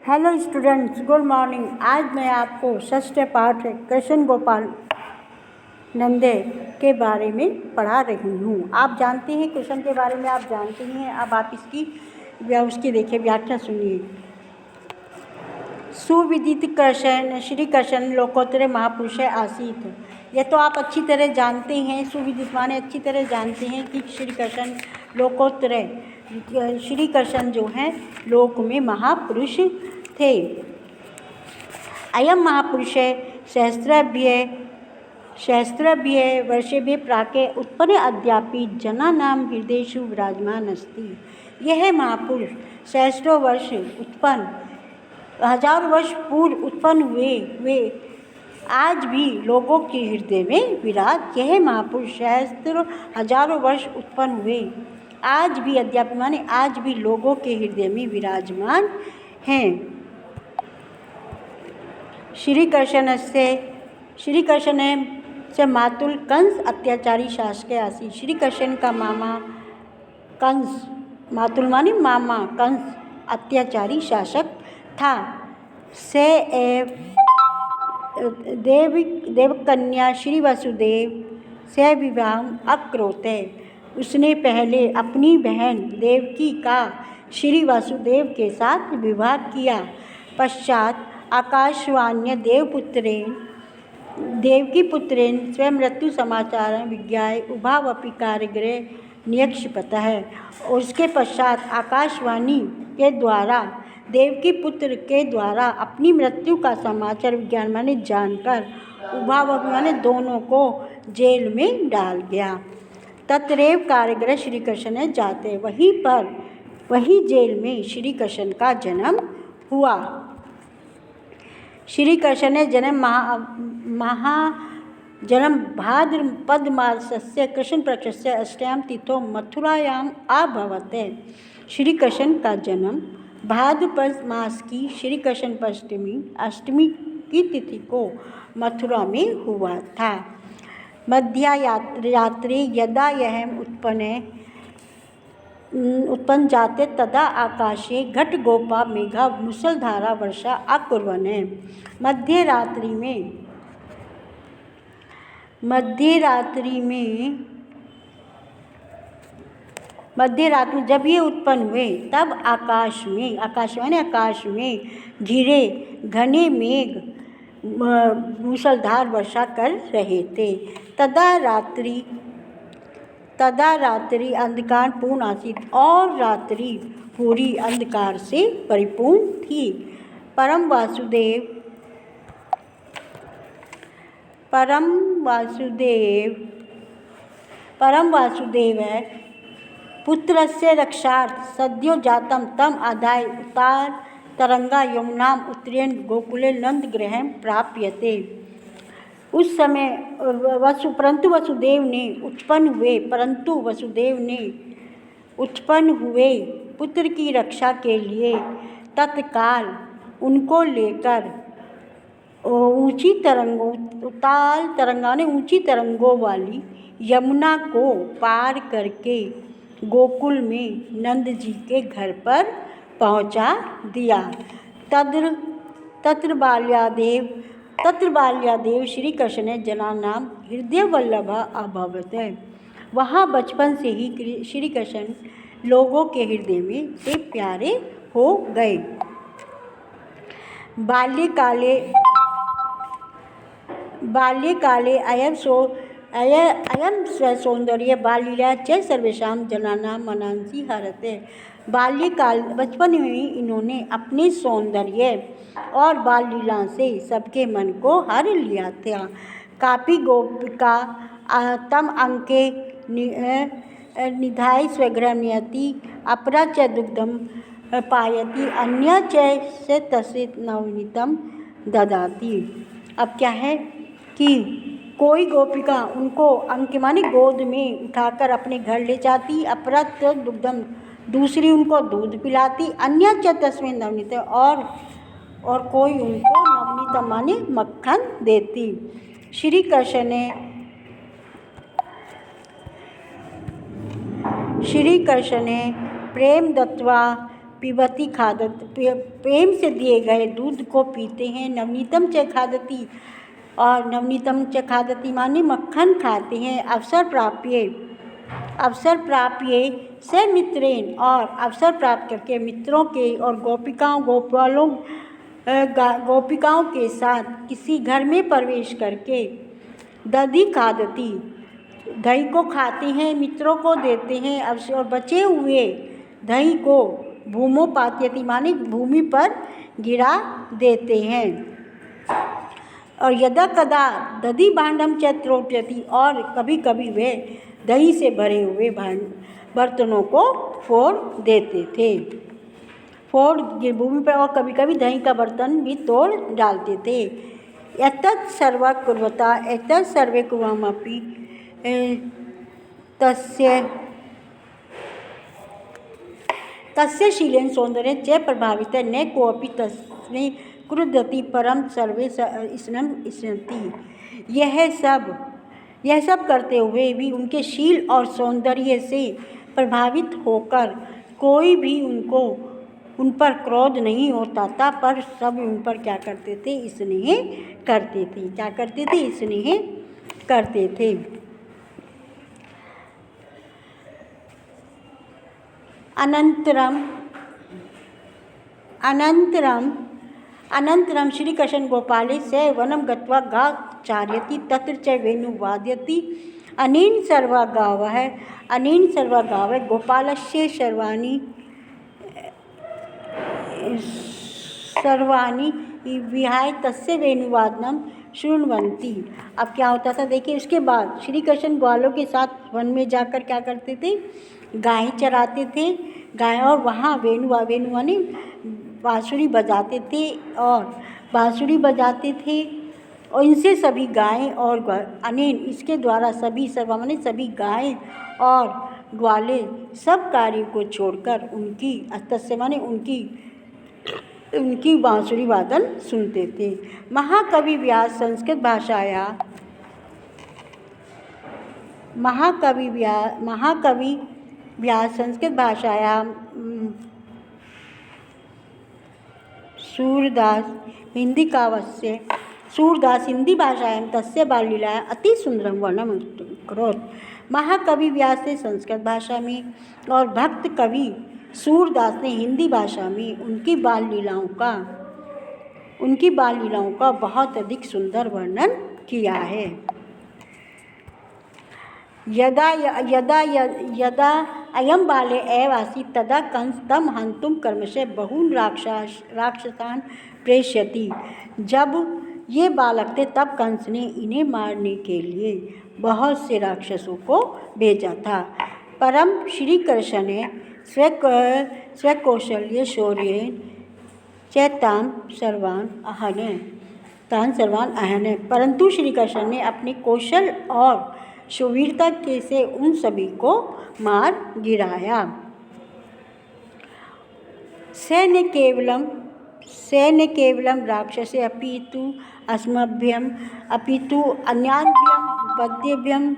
Hello students, good morning. आज मैं आपको षष्ठ पाठ कृष्ण गोपाल नंदे के बारे में पढ़ा रही हूँ। आप जानते हैं कृष्ण के बारे में, आप जानते ही हैं। अब आप उसकी देखिए व्याख्या सुनिए। सुविदित कृष्ण श्री कृष्ण लोकोत्तर महापुरुष आसीत। ये तो आप अच्छी तरह जानते हैं। सुविदित माने अच्छी तरह जानते हैं कि श्री कृष्ण लोकोत्तर, श्री कृष्ण जो हैं लोक में महापुरुष थे। अयम महापुरुष सहस्रभ्य वर्षेभ्यः प्राके उत्पन्न अद्यापि जनानां हृदयेषु विराजमान अस्ति। यह महापुरुष सहस्रों वर्ष उत्पन्न, हजारों वर्ष पूर्व उत्पन्न हुए वे आज भी लोगों के हृदय में विराज। यह महापुरुष सहस्रों हजारों वर्ष उत्पन्न हुए आज भी, अद्यापि माने आज भी लोगों के हृदय में विराजमान हैं। श्री कृष्ण से मातुल कंस अत्याचारी शासक आसी। श्री कृष्ण का मामा कंस, मातुल माने मामा, कंस अत्याचारी शासक था। से देवकन्या श्री वसुदेव से विवाह अक्रोते। उसने पहले अपनी बहन देवकी का श्री वसुदेव के साथ विवाह किया। पश्चात आकाशवाण्य देवकी पुत्रेण स्वयं मृत्यु समाचार विज्ञाय उभावपि कार्यगृह नियक्षिपतः है। उसके पश्चात आकाशवाणी के द्वारा देवकी पुत्र के द्वारा अपनी मृत्यु का समाचार विज्ञान माने जानकर उभावपि माने दोनों को जेल में डाल गया। तत्रैव कार्यगृह श्री कृष्ण जाते। वही जेल में श्री कृष्ण का जन्म हुआ। श्री कृष्ण ने जन्म भाद्रपद मासस्य कृष्ण पक्षस्य अष्टयां तिथौ मथुरायाम अभवत्। श्री कृष्ण का जन्म भाद्रपद मास की श्री कृष्ण अष्टमी की तिथि को मथुरा में हुआ था। मध्यायात्रे यदा यह उत्पन्न जाते तदा आकाशे घटगोपा मेघा मुसलधारा वर्षा अकुर्वन्। मध्यरात्रि में जब ये उत्पन्न हुए तब आकाश में घिरे घने मेघ मूसलधार वर्षा कर रहे थे। तदा रात्रि अंधकार पूर्ण आसीत, और रात्रि पूरी अंधकार से परिपूर्ण थी। परम वासुदेव पुत्रस्य रक्षार्थ सद्यो जातं तम आदाय उतार तरंगा यमुनाम उत्तरेण गोकुले नंदगृहं प्राप्यते। उस समय परंतु वसुदेव ने उत्पन्न हुए पुत्र की रक्षा के लिए तत्काल उनको लेकर ऊंची तरंगों वाली यमुना को पार करके गोकुल में नंद जी के घर पर पहुंचा दिया। तत्र बाल्यादेव श्री कृष्ण जनानां हृदय वल्लभ अभवत्। वहाँ बचपन से ही श्री कृष्ण लोगों के हृदय में से प्यारे हो गए। बाल्यकाले अयम स्वसौंदर्य बालीला च सर्वेषां जनानां मनांसि हरते। बचपन में ही इन्होंने अपने सौंदर्य और बाल लीला से सबके मन को हर लिया था। कापी गोपिका तम अंके निधाय स्वगृहन्यति अपरा च दुग्धम पायति अन्य च से तस्य नवनीतम ददाति। अब क्या है कि कोई गोपिका उनको अंक माने गोद में उठाकर अपने घर ले जाती, अपरत दुग्धम दूसरी उनको दूध पिलाती, अन्य च तस्में नवनीत और कोई उनको नवनीत माने मक्खन देती। श्री कृष्ण ने प्रेम दत्वा पिबती खादत, प्रेम से दिए गए दूध को पीते हैं। नवनीतम च खादती, और नवनीतम च खादती माने मक्खन खाते हैं। अवसर प्राप्य से मित्रेन, और अवसर प्राप्त करके मित्रों के और गोपिकाओं के साथ किसी घर में प्रवेश करके दधि खादती, दही को खाते हैं, मित्रों को देते हैं। अवसर, और बचे हुए दही को भूमोपात्यति माने भूमि पर गिरा देते हैं। और यदा कदा दधि भांडम च त्रोट्यति, और कभी कभी वे दही से भरे हुए बर्तनों को फोड़ देते थे, भूमि पर, और कभी कभी दही का बर्तन भी तोड़ डालते थे। एतत् सर्वा कुर्वता एतत् सर्वे कुर्वमपि तस्य शीलेन सौंदर्य च प्रभावित न कोऽपि तस्मै क्रुद्धति परम सर्वे स्नन्ति। यह सब करते हुए भी उनके शील और सौंदर्य से प्रभावित होकर कोई भी उन पर क्रोध नहीं होता था, पर सब उन पर क्या करते थे? स्नेह करते थे। क्या करते थे? स्नेह करते थे। अनन्तरं श्रीकृष्ण गोपाले से वनं गत्वा गा चार्यति, तत्र च वेणुं वादयति। अनेन सर्वा गावः गोपालस्य सर्वाणि विहाय तस्य वेणुवादनं शृण्वन्ति। अब क्या होता था देखिए, उसके बाद श्री कृष्ण ग्वालों के साथ वन में जाकर क्या करते थे? गाय चराते थे। गाय, और वहाँ वेणु माने बांसुरी बजाते थे, और इनसे सभी गायें और अनेन इसके द्वारा सभी सर्वा माने सभी गायें और ग्वाले सब कार्य को छोड़कर तस्य माने उनकी बांसुरी वादन सुनते थे। महाकवि व्यास संस्कृत भाषायां सूरदास हिंदी भाषायां तस्य बाललीलायां अति सुंदरं वर्णनम् करोत्। महाकवि व्यास ने संस्कृत भाषा में और भक्त कवि सूरदास ने हिंदी भाषा में उनकी बाल लीलाओं का बहुत अधिक सुंदर वर्णन किया है। यदा अयं बाले एव आसीत् तदा कंस तं हन्तुं कर्मशः बहून् राक्षसान् प्रेषयति। जब ये बालक थे तब कंस ने इन्हें मारने के लिए बहुत से राक्षसों को भेजा था। परम श्री कृष्ण ने स्वकौशल्य शौर्येण च तान् सर्वान् अहने। परंतु श्री कृष्ण ने अपने कौशल और शूरवीरता से उन सभी को मार गिराया। सैन्य केवलम राक्षसे अपितु अस्मभ्यम अपितु अन्याभ्यम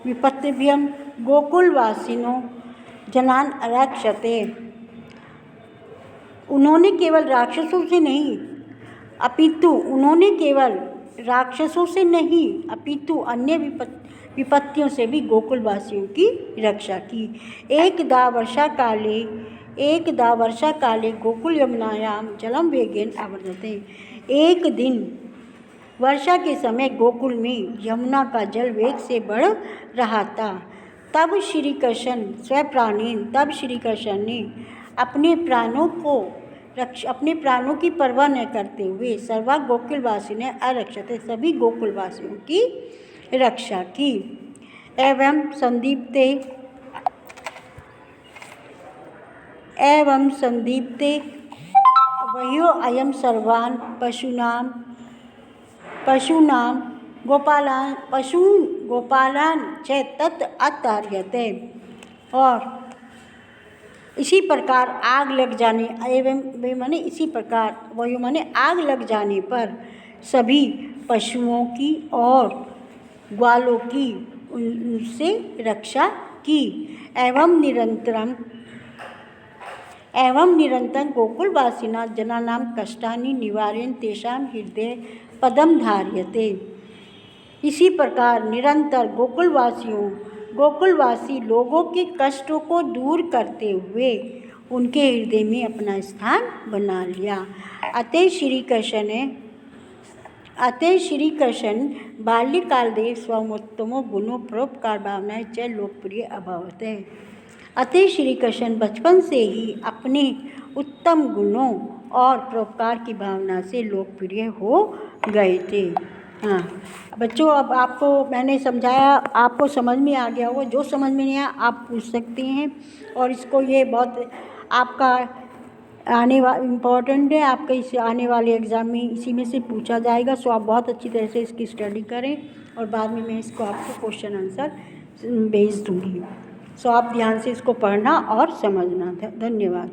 विपत्तिभ्यम गोकुलवासिनो जनान अरक्षते। उन्होंने केवल राक्षसों से नहीं अपितु अन्य विपत्तियों से भी गोकुलवासियों की रक्षा की। एकदा वर्षा काले गोकुल यमुनायां जलम वेगेन आवर्तते। एक दिन वर्षा के समय गोकुल में यमुना का जल वेग से बढ़ रहा था। तब श्री कृष्ण ने अपने प्राणों की परवाह न करते हुए सर्वा गोकुलवासी ने अरक्षते सभी गोकुलवासियों की रक्षा की। एवं संदीप्ते वह्यो अयम सर्वान् पशूनां गोपालान च तत् अतार्यते। और इसी प्रकार आग लग जाने पर सभी पशुओं की और ग्वालों की उनसे रक्षा की। एवं निरन्तरं गोकुलवासिना जनानां कष्टानि निवारयन् तेषां हृदये पदं धार्यते। इसी प्रकार निरंतर गोकुलवासी लोगों के कष्टों को दूर करते हुए उनके हृदय में अपना स्थान बना लिया। अतः श्री कृष्ण बाल्यकाले स्वमोत्तमो गुणों परोपकार भावनाएं च लोकप्रिय अभवत है। अतः श्री कृष्ण बचपन से ही अपने उत्तम गुणों और परोपकार की भावना से लोकप्रिय हो गए थे। हाँ बच्चों, अब आपको मैंने समझाया, आपको समझ में आ गया होगा। जो समझ में नहीं आया आप पूछ सकते हैं, और इसको ये बहुत आपका इम्पॉर्टेंट है, आपके इस आने वाले एग्ज़ाम में इसी में से पूछा जाएगा। सो आप बहुत अच्छी तरह से इसकी स्टडी करें और बाद में मैं इसको आपको क्वेश्चन आंसर भेज दूँगी। सो आप ध्यान से इसको पढ़ना और समझना। धन्यवाद।